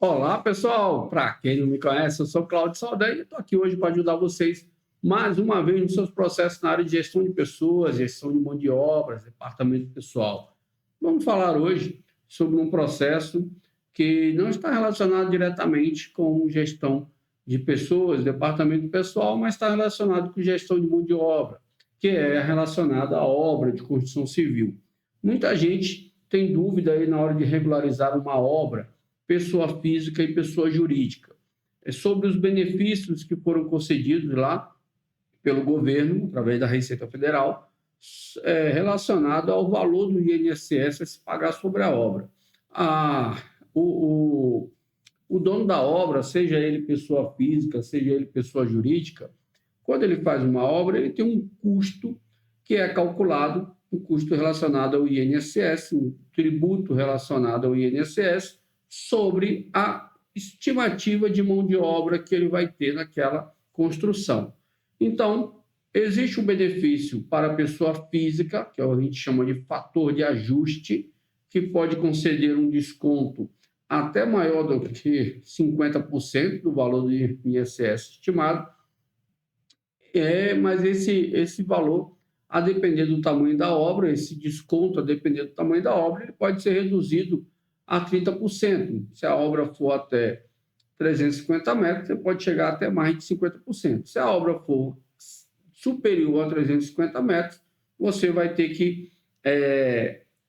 Olá, pessoal! Para quem não me conhece, eu sou Cláudio Saldanha e estou aqui hoje para ajudar vocês mais uma vez nos seus processos na área de gestão de pessoas, gestão de mão de obras, departamento pessoal. Vamos falar hoje sobre um processo que não está relacionado diretamente com gestão de pessoas, departamento pessoal, mas está relacionado com gestão de mão de obra, que é relacionada à obra de construção civil. Muita gente tem dúvida aí na hora de regularizar uma obra, pessoa física e pessoa jurídica. É sobre os benefícios que foram concedidos lá pelo governo, através da Receita Federal, relacionado ao valor do INSS a se pagar sobre a obra. Ah, o, o dono da obra, seja ele pessoa física, seja ele pessoa jurídica, quando ele faz uma obra, ele tem um custo que é calculado, um custo relacionado ao INSS, um tributo relacionado ao INSS, sobre a estimativa de mão de obra que ele vai ter naquela construção. Então, existe um benefício para a pessoa física, que a gente chama de fator de ajuste, que pode conceder um desconto até maior do que 50% do valor do INSS estimado, mas esse valor, a depender do tamanho da obra, esse desconto, a depender do tamanho da obra, ele pode ser reduzido a 30%. Se a obra for até 350 metros, você pode chegar até mais de 50%. Se a obra for superior a 350 metros, você vai ter que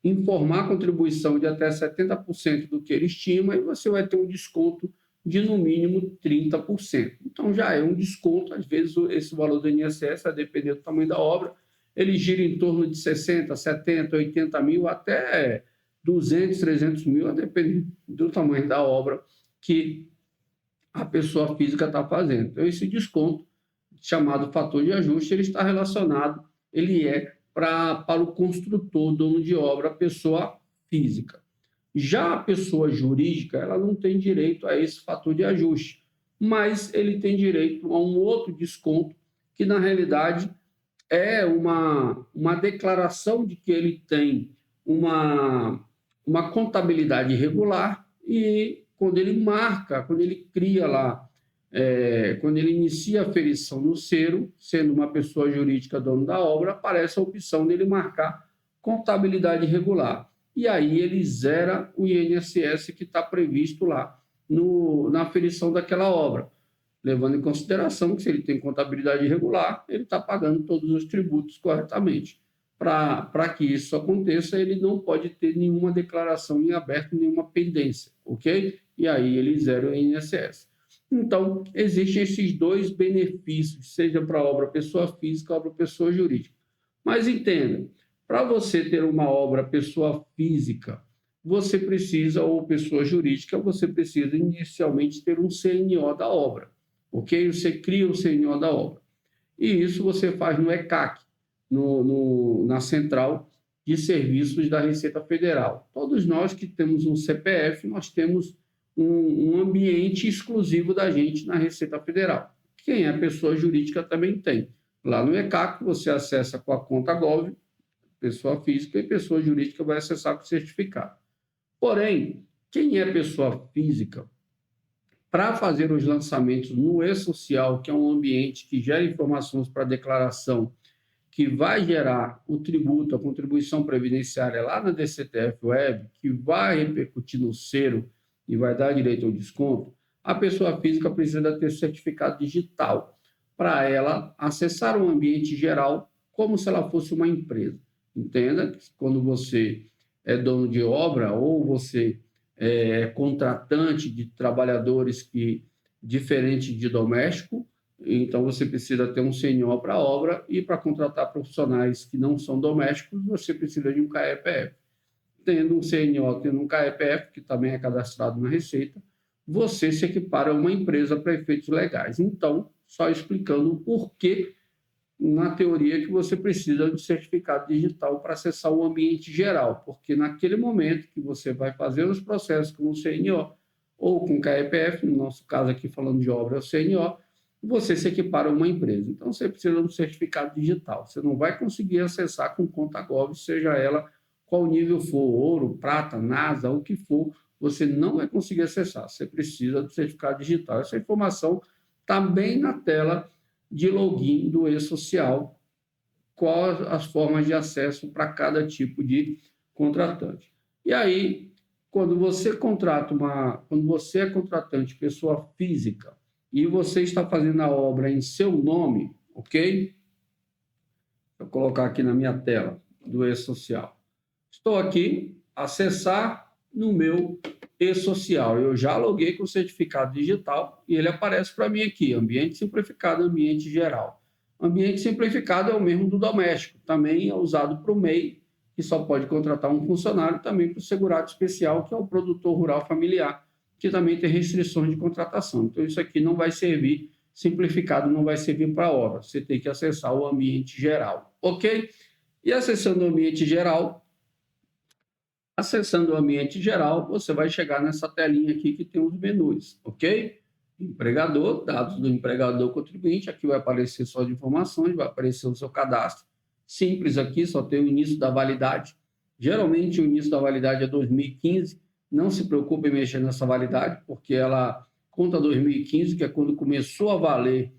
informar a contribuição de até 70% do que ele estima e você vai ter um desconto de, no mínimo, 30%. Então, já é um desconto. Às vezes, esse valor do INSS, a depender do tamanho da obra, ele gira em torno de 60, 70, 80 mil, até 200, 300 mil, a depender do tamanho da obra que a pessoa física está fazendo. Então, esse desconto, chamado fator de ajuste, ele está relacionado, ele é para o construtor, dono de obra, pessoa física. Já a pessoa jurídica, ela não tem direito a esse fator de ajuste, mas ele tem direito a um outro desconto, que na realidade é uma declaração de que ele tem uma contabilidade regular e quando ele marca, quando ele cria lá, quando ele inicia a ferição no Cero, sendo uma pessoa jurídica dono da obra, aparece a opção dele marcar contabilidade regular. E aí ele zera o INSS que está previsto lá na aferição daquela obra, levando em consideração que se ele tem contabilidade regular, ele está pagando todos os tributos corretamente. Para que isso aconteça, ele não pode ter nenhuma declaração em aberto, nenhuma pendência, ok? E aí ele zera o INSS. Então, existem esses dois benefícios, seja para a obra pessoa física ou obra pessoa jurídica. Mas entenda, para você ter uma obra pessoa física, você precisa, ou pessoa jurídica, você precisa inicialmente ter um CNO da obra, ok? Você cria o CNO da obra. E isso você faz no ECAC, na Central de Serviços da Receita Federal. Todos nós que temos um CPF, nós temos um ambiente exclusivo da gente na Receita Federal. Quem é pessoa jurídica também tem. Lá no ECAC, você acessa com a conta Gov, pessoa física, e pessoa jurídica vai acessar com o certificado. Porém, quem é pessoa física, para fazer os lançamentos no E-Social, que é um ambiente que gera informações para declaração, que vai gerar o tributo, a contribuição previdenciária lá na DCTF Web, que vai repercutir no Cero e vai dar direito ao desconto, a pessoa física precisa ter certificado digital para ela acessar o ambiente geral como se ela fosse uma empresa. Entenda que quando você é dono de obra ou você é contratante de trabalhadores que diferente de doméstico, então você precisa ter um CNO para a obra e para contratar profissionais que não são domésticos, você precisa de um CAEPF. Tendo um CNO, tendo um CAEPF, que também é cadastrado na Receita, você se equipara a uma empresa para efeitos legais. Então, só explicando o porquê, na teoria, que você precisa de certificado digital para acessar o ambiente geral, porque naquele momento que você vai fazer os processos com o CNO ou com o CAEPF, no nosso caso aqui falando de obra é o CNO, você se equipara a uma empresa. Então, você precisa de um certificado digital. Você não vai conseguir acessar com conta Gov, seja ela qual nível for, ouro, prata, NASA, o que for, você não vai conseguir acessar. Você precisa do certificado digital. Essa informação está bem na tela de login do e-social, quais as formas de acesso para cada tipo de contratante. E aí, quando você é contratante, pessoa física, e você está fazendo a obra em seu nome, ok? Vou colocar aqui na minha tela do e-social. Estou aqui, acessar no meu e-social. Eu já loguei com o certificado digital e ele aparece para mim aqui, ambiente simplificado, ambiente geral. Ambiente simplificado é o mesmo do doméstico, também é usado para o MEI, que só pode contratar um funcionário, também para o segurado especial, que é o produtor rural familiar, que também tem restrições de contratação. Então, isso aqui não vai servir, simplificado não vai servir para obra. Você tem que acessar o ambiente geral, ok? E acessando o ambiente geral, você vai chegar nessa telinha aqui que tem os menus, ok? Empregador, dados do empregador contribuinte, aqui vai aparecer só de informações, vai aparecer o seu cadastro. Simples aqui, só tem o início da validade. Geralmente o início da validade é 2015, não se preocupe em mexer nessa validade, porque ela conta 2015, que é quando começou a valer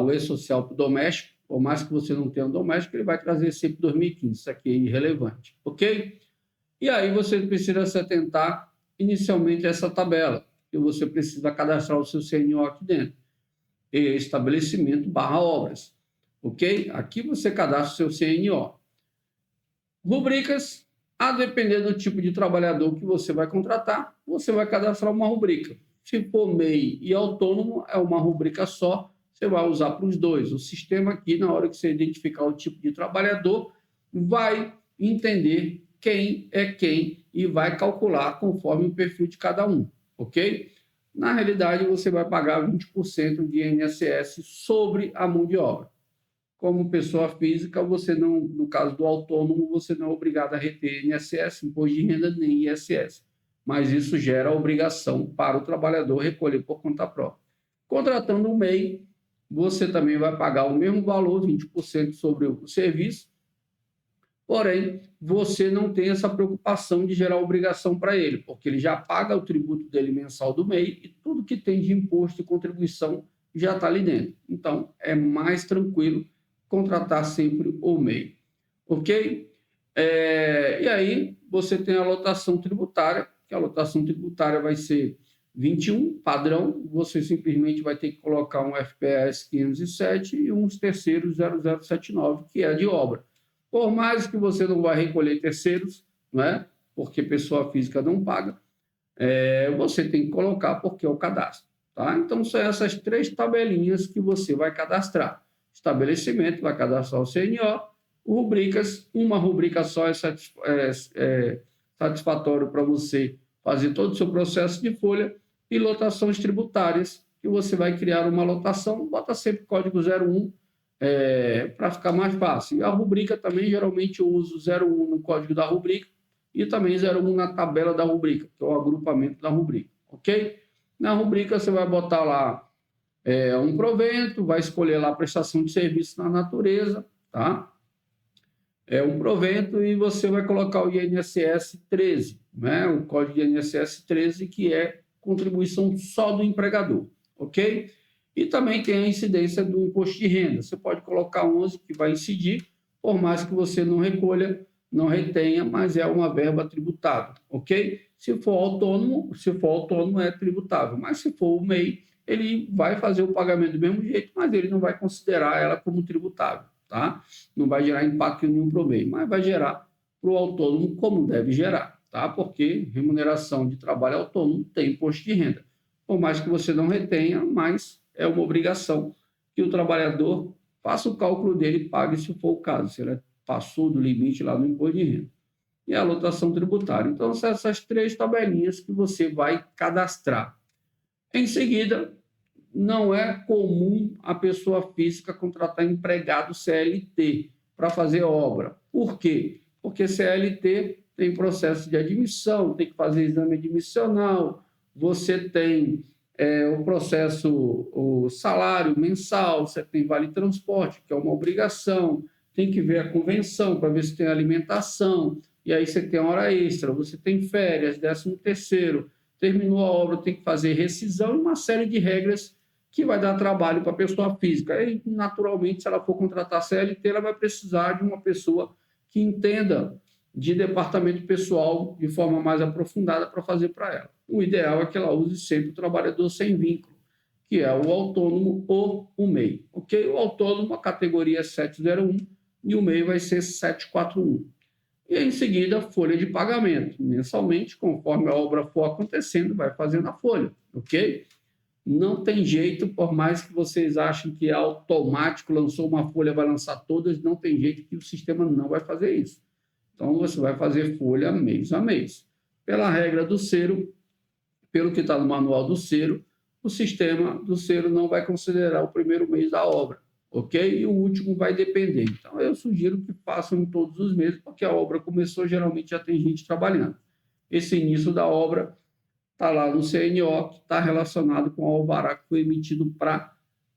o e-social para o doméstico, por mais que você não tenha um doméstico, ele vai trazer sempre 2015, isso aqui é irrelevante, ok? E aí você precisa se atentar inicialmente a essa tabela, que você precisa cadastrar o seu CNO aqui dentro. Estabelecimento/obras, ok? Aqui você cadastra o seu CNO. Rubricas, a depender do tipo de trabalhador que você vai contratar, você vai cadastrar uma rubrica. Se for MEI e autônomo, é uma rubrica só, você vai usar para os dois. O sistema aqui, na hora que você identificar o tipo de trabalhador, vai entender quem é quem e vai calcular conforme o perfil de cada um, ok? Na realidade, você vai pagar 20% de INSS sobre a mão de obra. Como pessoa física, você não, no caso do autônomo, você não é obrigado a reter INSS, imposto de renda, nem ISS. Mas isso gera a obrigação para o trabalhador recolher por conta própria. Contratando um MEI, você também vai pagar o mesmo valor, 20% sobre o serviço, porém, você não tem essa preocupação de gerar obrigação para ele, porque ele já paga o tributo dele mensal do MEI e tudo que tem de imposto e contribuição já está ali dentro. Então, é mais tranquilo contratar sempre o MEI, ok? E aí, você tem a lotação tributária, que a lotação tributária vai ser 21, padrão, você simplesmente vai ter que colocar um FPS 507 e uns terceiros 0079, que é de obra. Por mais que você não vai recolher terceiros, né? Porque pessoa física não paga, você tem que colocar porque é o cadastro. Tá? Então, são essas 3 tabelinhas que você vai cadastrar. Estabelecimento, vai cadastrar o CNO, rubricas, uma rubrica só é satisfatório para você fazer todo o seu processo de folha, e lotações tributárias, que você vai criar uma lotação, bota sempre código 01, para ficar mais fácil. E a rubrica também, geralmente eu uso 01 no código da rubrica e também 01 na tabela da rubrica, que é o agrupamento da rubrica, ok? Na rubrica você vai botar lá um provento, vai escolher lá a prestação de serviço na natureza, tá? Um provento e você vai colocar o INSS 13, né? O código de INSS 13, que é contribuição só do empregador, ok? E também tem a incidência do imposto de renda. Você pode colocar 11, que vai incidir, por mais que você não recolha, não retenha, mas é uma verba tributável, ok? Se for autônomo é tributável, mas se for o MEI, ele vai fazer o pagamento do mesmo jeito, mas ele não vai considerar ela como tributável, tá? Não vai gerar impacto nenhum para o MEI, mas vai gerar para o autônomo como deve gerar, tá? Porque remuneração de trabalho autônomo tem imposto de renda. Por mais que você não retenha, mas é uma obrigação que o trabalhador faça o cálculo dele e pague se for o caso, se ele passou do limite lá no imposto de renda. E a lotação tributária. Então, são essas 3 tabelinhas que você vai cadastrar. Em seguida, não é comum a pessoa física contratar empregado CLT para fazer obra. Por quê? Porque CLT tem processo de admissão, tem que fazer exame admissional, você tem o processo, o salário mensal, você tem vale transporte, que é uma obrigação, tem que ver a convenção para ver se tem alimentação, e aí você tem hora extra, você tem férias, 13º, terminou a obra, tem que fazer rescisão e uma série de regras que vai dar trabalho para a pessoa física. E, naturalmente, se ela for contratar CLT, ela vai precisar de uma pessoa que entenda de departamento pessoal de forma mais aprofundada para fazer para ela. O ideal é que ela use sempre o trabalhador sem vínculo, que é o autônomo ou o MEI. Ok? O autônomo, a categoria é 701 e o MEI vai ser 741. E em seguida, folha de pagamento. Mensalmente, conforme a obra for acontecendo, vai fazendo a folha. Ok? Não tem jeito, por mais que vocês achem que é automático, lançou uma folha, vai lançar todas, não tem jeito que o sistema não vai fazer isso. Então, você vai fazer folha mês a mês. Pela regra do Cero, pelo que está no manual do Cero, o sistema do Cero não vai considerar o primeiro mês da obra, ok? E o último vai depender. Então, eu sugiro que façam todos os meses, porque a obra começou, geralmente já tem gente trabalhando. Esse início da obra está lá no CNO, que está relacionado com o alvará que foi emitido para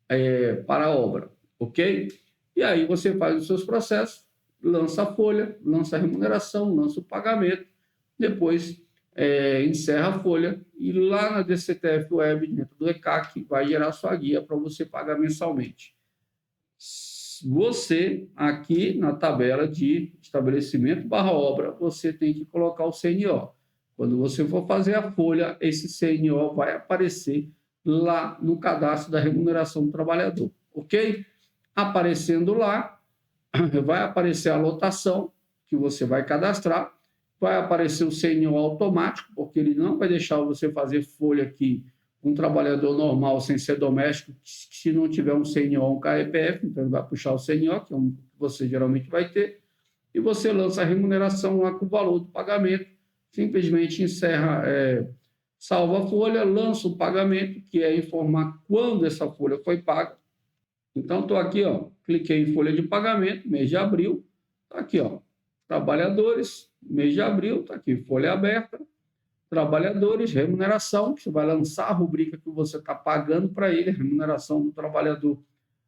a obra, ok? E aí você faz os seus processos, lança a folha, lança a remuneração, lança o pagamento, depois encerra a folha e lá na DCTF Web, dentro do ECAC, vai gerar sua guia para você pagar mensalmente. Você, aqui na tabela de estabelecimento/obra, você tem que colocar o CNO. Quando você for fazer a folha, esse CNO vai aparecer lá no cadastro da remuneração do trabalhador, ok? Aparecendo lá, vai aparecer a lotação que você vai cadastrar, vai aparecer o CNO automático, porque ele não vai deixar você fazer folha aqui com um trabalhador normal, sem ser doméstico, se não tiver um CNO ou um KEPF, então ele vai puxar o CNO, que é um que você geralmente vai ter, e você lança a remuneração lá com o valor do pagamento, simplesmente encerra, salva a folha, lança o pagamento, que é informar quando essa folha foi paga. Então, estou aqui, ó, cliquei em folha de pagamento, mês de abril, está aqui, ó, trabalhadores, mês de abril, está aqui, folha aberta, trabalhadores, remuneração, que você vai lançar a rubrica que você está pagando para ele, remuneração do trabalhador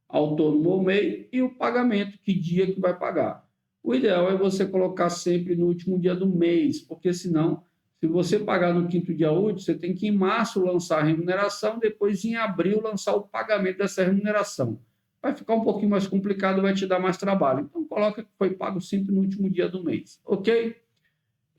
autônomo ou MEI, e o pagamento, que dia que vai pagar. O ideal é você colocar sempre no último dia do mês, porque senão, se você pagar no 5º dia útil, você tem que em março lançar a remuneração, depois em abril lançar o pagamento dessa remuneração. Vai ficar um pouquinho mais complicado, vai te dar mais trabalho. Então, coloca que foi pago sempre no último dia do mês, ok?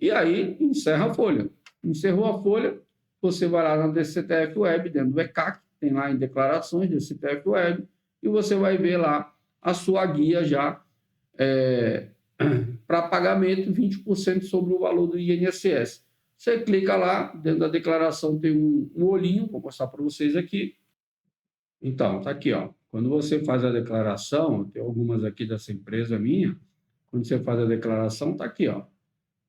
E aí, encerra a folha. Encerrou a folha, você vai lá na DCTF Web, dentro do ECAC, tem lá em declarações, DCTF Web, e você vai ver lá a sua guia já para pagamento, 20% sobre o valor do INSS. Você clica lá, dentro da declaração tem um olhinho, vou mostrar para vocês aqui. Então, está aqui, ó. Quando você faz a declaração, tem algumas aqui dessa empresa minha, quando você faz a declaração, está aqui, ó.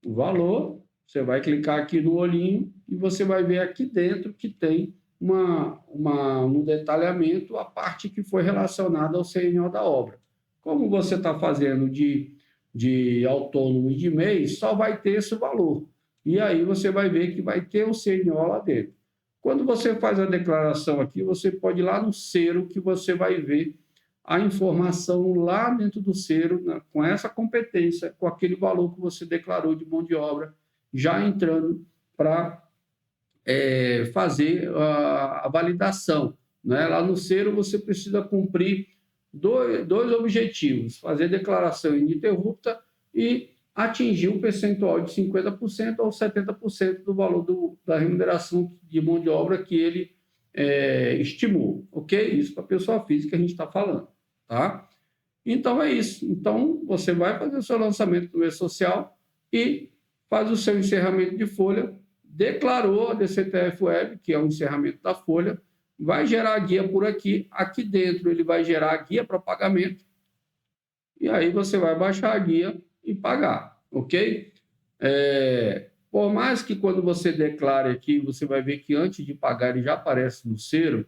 O valor, você vai clicar aqui no olhinho e você vai ver aqui dentro que tem um detalhamento a parte que foi relacionada ao CNO da obra. Como você está fazendo de autônomo e de MEI, só vai ter esse valor. E aí você vai ver que vai ter o CNO lá dentro. Quando você faz a declaração aqui, você pode ir lá no Cero, que você vai ver a informação lá dentro do Cero, com essa competência, com aquele valor que você declarou de mão de obra, já entrando para fazer a validação, né? Lá no Cero você precisa cumprir dois objetivos: fazer declaração ininterrupta e atingir um percentual de 50% ou 70% do valor da remuneração de mão de obra que ele estimou, ok? Isso para a pessoa física a gente está falando, tá? Então é isso. Então você vai fazer o seu lançamento do E-Social e faz o seu encerramento de folha, declarou a DCTF Web, que é o encerramento da folha, vai gerar a guia por aqui, aqui dentro ele vai gerar a guia para pagamento, e aí você vai baixar a guia e pagar, ok? Por mais que quando você declare aqui, você vai ver que antes de pagar ele já aparece no Cero,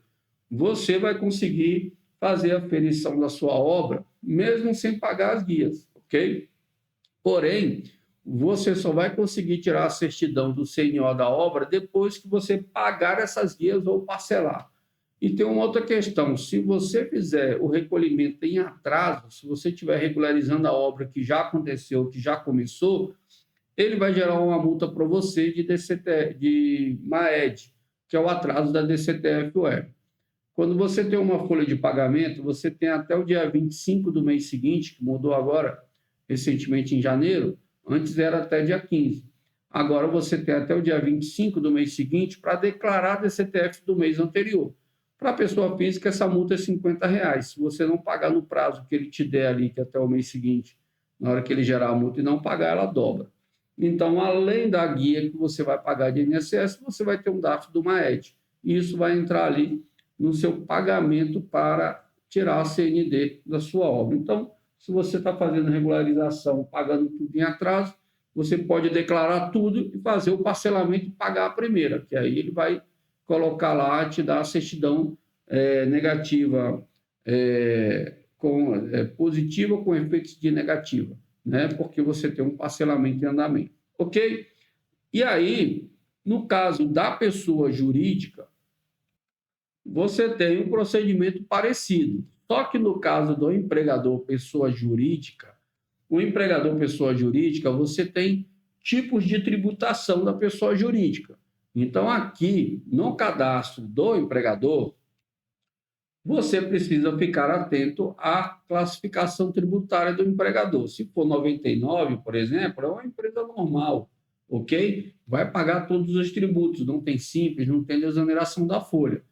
você vai conseguir fazer a aferição da sua obra, mesmo sem pagar as guias, ok? Porém, você só vai conseguir tirar a certidão do CNO da obra depois que você pagar essas guias ou parcelar. E tem uma outra questão: se você fizer o recolhimento em atraso, se você estiver regularizando a obra que já aconteceu, que já começou, ele vai gerar uma multa para você de DCT, de MAED, que é o atraso da DCTF-UR. Quando você tem uma folha de pagamento, você tem até o dia 25 do mês seguinte, que mudou agora, recentemente em janeiro, antes era até dia 15. Agora você tem até o dia 25 do mês seguinte para declarar a DCTF do mês anterior. Para a pessoa física, essa multa é R$ 50. Se você não pagar no prazo que ele te der ali, que é até o mês seguinte, na hora que ele gerar a multa e não pagar, ela dobra. Então, além da guia que você vai pagar de INSS, você vai ter um DARF do MAED. E isso vai entrar ali no seu pagamento para tirar a CND da sua obra. Então, se você está fazendo regularização, pagando tudo em atraso, você pode declarar tudo e fazer o parcelamento e pagar a primeira, que aí ele vai colocar lá, te dar a certidão negativa, positiva com efeitos de negativa, né? Porque você tem um parcelamento em andamento, ok? E aí, no caso da pessoa jurídica, você tem um procedimento parecido. Só que no caso do empregador pessoa jurídica, o empregador pessoa jurídica, você tem tipos de tributação da pessoa jurídica. Então, aqui, no cadastro do empregador, você precisa ficar atento à classificação tributária do empregador. Se for 99, por exemplo, é uma empresa normal, ok? Vai pagar todos os tributos, não tem simples, não tem desoneração da folha.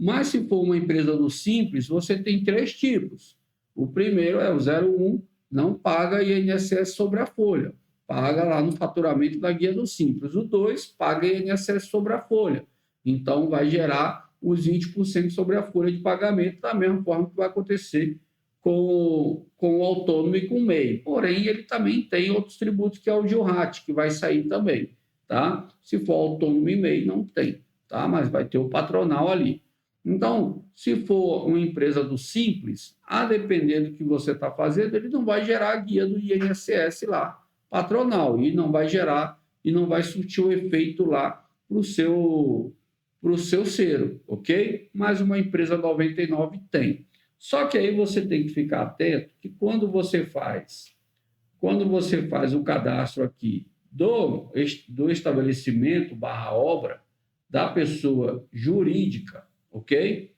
Mas se for uma empresa do Simples, você tem 3 tipos. O primeiro é o 01, não paga INSS sobre a folha, paga lá no faturamento da guia do Simples. O 2, paga INSS sobre a folha. Então, vai gerar os 20% sobre a folha de pagamento, da mesma forma que vai acontecer com o autônomo e com o MEI. Porém, ele também tem outros tributos, que é o GILRAT, que vai sair também. Tá? Se for autônomo e MEI, não tem, tá? Mas vai ter o patronal ali. Então, se for uma empresa do Simples, a depender do que você está fazendo, ele não vai gerar a guia do INSS lá, patronal, e não vai gerar, e não vai surtir o efeito lá para o seu cero, ok? Mas uma empresa 99 tem. Só que aí você tem que ficar atento que quando você faz o cadastro aqui do estabelecimento / obra da pessoa jurídica, ok?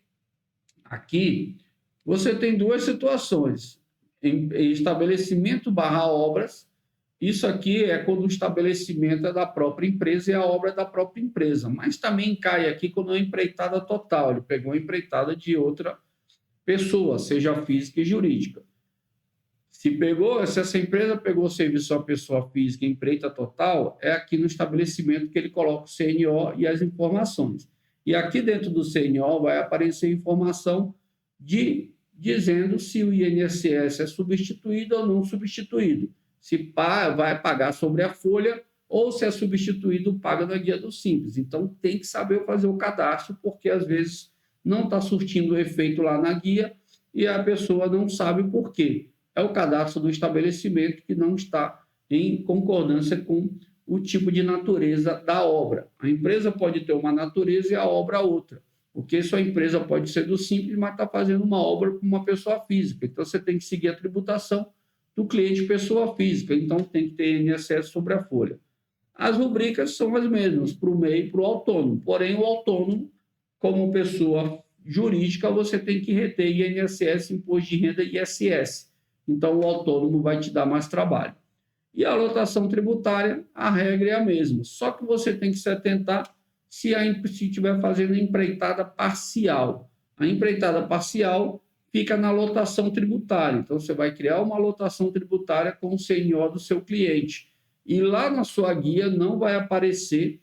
Aqui você tem 2 situações. Em estabelecimento / obras, isso aqui é quando o estabelecimento é da própria empresa e a obra é da própria empresa. Mas também cai aqui quando é empreitada total. Ele pegou a empreitada de outra pessoa, seja física e jurídica. Se essa empresa pegou o serviço da pessoa física em empreita total, é aqui no estabelecimento que ele coloca o CNO e as informações. E aqui dentro do CNO vai aparecer informação dizendo se o INSS é substituído ou não substituído. Se vai pagar sobre a folha ou se é substituído, paga na guia do Simples. Então, tem que saber fazer o cadastro, porque às vezes não está surtindo efeito lá na guia e a pessoa não sabe por quê. É o cadastro do estabelecimento que não está em concordância com o tipo de natureza da obra. A empresa pode ter uma natureza e a obra outra, porque sua empresa pode ser do Simples, mas está fazendo uma obra com uma pessoa física. Então, você tem que seguir a tributação do cliente pessoa física. Então, tem que ter INSS sobre a folha. As rubricas são as mesmas para o MEI e para o autônomo. Porém, o autônomo, como pessoa jurídica, você tem que reter INSS, Imposto de Renda e ISS. Então, o autônomo vai te dar mais trabalho. E a lotação tributária, a regra é a mesma. Só que você tem que se atentar se estiver fazendo empreitada parcial. A empreitada parcial fica na lotação tributária. Então, você vai criar uma lotação tributária com o CNO do seu cliente. E lá na sua guia não vai aparecer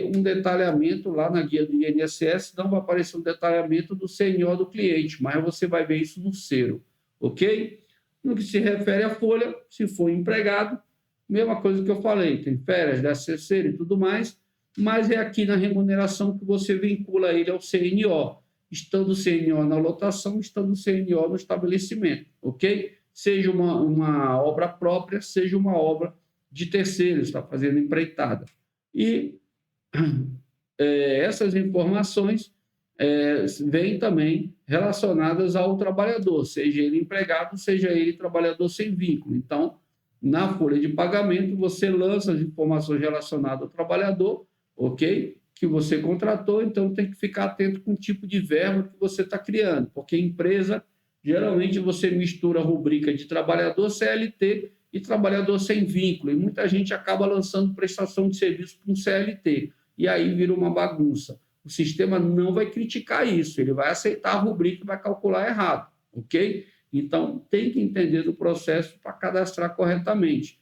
um detalhamento, lá na guia do INSS, não vai aparecer um detalhamento do CNO do cliente, mas você vai ver isso no cero, ok? No que se refere à folha, se for empregado, mesma coisa que eu falei, tem férias, 13º e tudo mais, mas é aqui na remuneração que você vincula ele ao CNO, estando o CNO na lotação, estando o CNO no estabelecimento, ok? Seja uma obra própria, seja uma obra de terceiros, está fazendo empreitada. E essas informações vêm também relacionadas ao trabalhador, seja ele empregado, seja ele trabalhador sem vínculo. Então, na folha de pagamento, você lança as informações relacionadas ao trabalhador, ok? Que você contratou, então tem que ficar atento com o tipo de verba que você está criando, porque empresa, geralmente você mistura a rubrica de trabalhador CLT e trabalhador sem vínculo, e muita gente acaba lançando prestação de serviço para um CLT, e aí vira uma bagunça. O sistema não vai criticar isso, ele vai aceitar a rubrica e vai calcular errado, ok? Então, tem que entender do processo para cadastrar corretamente.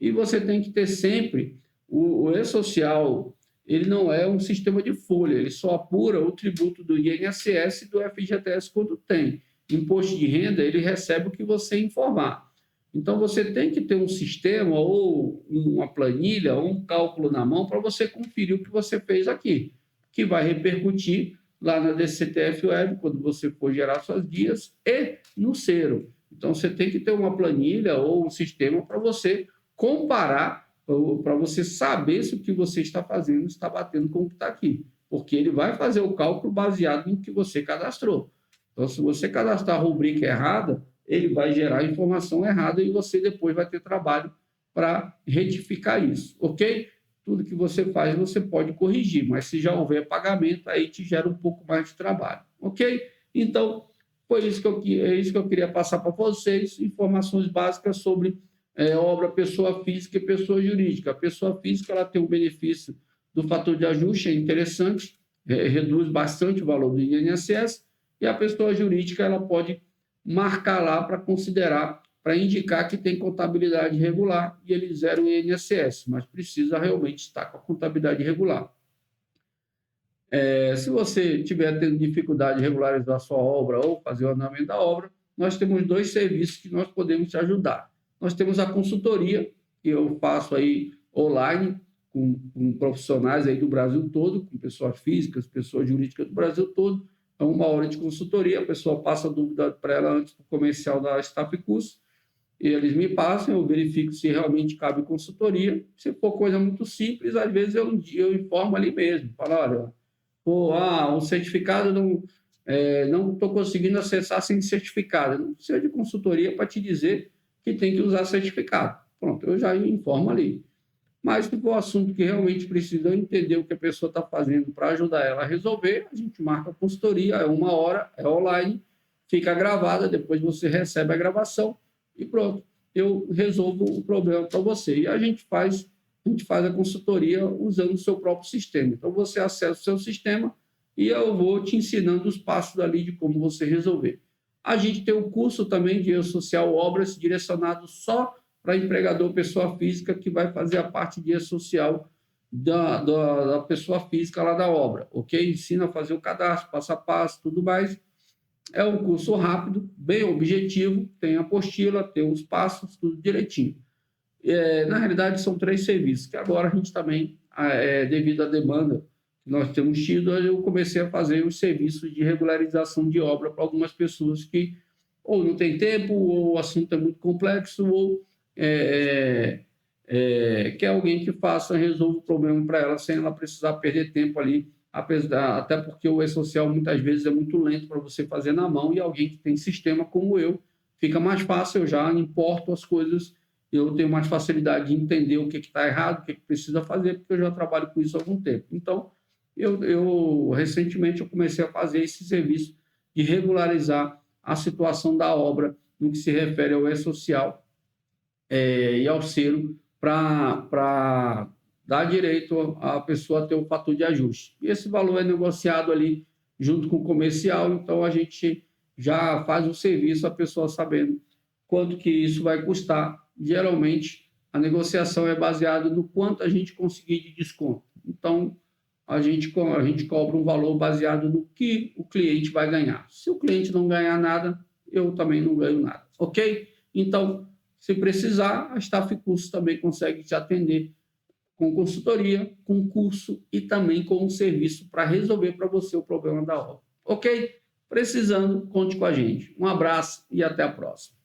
E você tem que ter sempre o E-Social, ele não é um sistema de folha, ele só apura o tributo do INSS e do FGTS quando tem. Imposto de renda, ele recebe o que você informar. Então, você tem que ter um sistema ou uma planilha ou um cálculo na mão para você conferir o que você fez aqui, que vai repercutir lá na DCTF Web, quando você for gerar suas guias, e no Cero. Então, você tem que ter uma planilha ou um sistema para você comparar, para você saber se o que você está fazendo está batendo com o que está aqui, porque ele vai fazer o cálculo baseado no que você cadastrou. Então, se você cadastrar a rubrica errada, ele vai gerar a informação errada e você depois vai ter trabalho para retificar isso, ok? Tudo que você faz, você pode corrigir, mas se já houver pagamento, aí te gera um pouco mais de trabalho, ok? Então, foi isso é isso que eu queria passar para vocês, informações básicas sobre obra pessoa física e pessoa jurídica. A pessoa física ela tem o benefício do fator de ajuste, é interessante, reduz bastante o valor do INSS, e a pessoa jurídica ela pode marcar lá para considerar, para indicar que tem contabilidade regular e ele zera o INSS, mas precisa realmente estar com a contabilidade regular. Se você estiver tendo dificuldade de regularizar a sua obra ou fazer o andamento da obra, nós temos 2 serviços que nós podemos te ajudar. Nós temos a consultoria, que eu faço aí online, com profissionais aí do Brasil todo, com pessoas físicas, pessoas jurídicas do Brasil todo. É 1 hora de consultoria, a pessoa passa a dúvida para ela antes do comercial da Staff Curso, e eles me passam, eu verifico se realmente cabe consultoria. Se for coisa muito simples, às vezes eu informo ali mesmo, falo, olha, o certificado não estou conseguindo acessar sem certificado. Não precisa de consultoria para te dizer que tem que usar certificado. Pronto, eu já informo ali. Mas se for um assunto que realmente precisa entender o que a pessoa está fazendo para ajudar ela a resolver, a gente marca a consultoria, é 1 hora, é online, fica gravada, depois você recebe a gravação e pronto, eu resolvo o problema para você. E a gente faz a consultoria usando o seu próprio sistema. Então, você acessa o seu sistema e eu vou te ensinando os passos ali de como você resolver. A gente tem um curso também de E-Social Obras direcionado só para empregador pessoa física, que vai fazer a parte de E-Social da pessoa física lá da obra, ok? Ensina a fazer o cadastro, passo a passo, tudo mais. É um curso rápido, bem objetivo, tem apostila, tem os passos, tudo direitinho. Na realidade, são 3 serviços, que agora a gente também, devido à demanda que nós temos tido, eu comecei a fazer os serviços de regularização de obra para algumas pessoas que ou não tem tempo, ou o assunto é muito complexo, ou quer alguém que resolva o problema para ela, sem ela precisar perder tempo ali, até porque o E-Social muitas vezes é muito lento para você fazer na mão, e alguém que tem sistema como eu, fica mais fácil, eu já importo as coisas, eu tenho mais facilidade de entender o que está errado, o que precisa fazer, porque eu já trabalho com isso há algum tempo. Então, recentemente eu comecei a fazer esse serviço de regularizar a situação da obra no que se refere ao E-Social e ao Cero, para dar direito à pessoa a ter o fator de ajuste. E esse valor é negociado ali junto com o comercial, então a gente já faz o serviço, a pessoa sabendo quanto que isso vai custar. Geralmente, a negociação é baseada no quanto a gente conseguir de desconto. Então, a gente cobra um valor baseado no que o cliente vai ganhar. Se o cliente não ganhar nada, eu também não ganho nada, ok? Então, se precisar, a Staff Curso também consegue te atender com consultoria, com curso e também com um serviço para resolver para você o problema da obra, ok? Precisando, conte com a gente. Um abraço e até a próxima.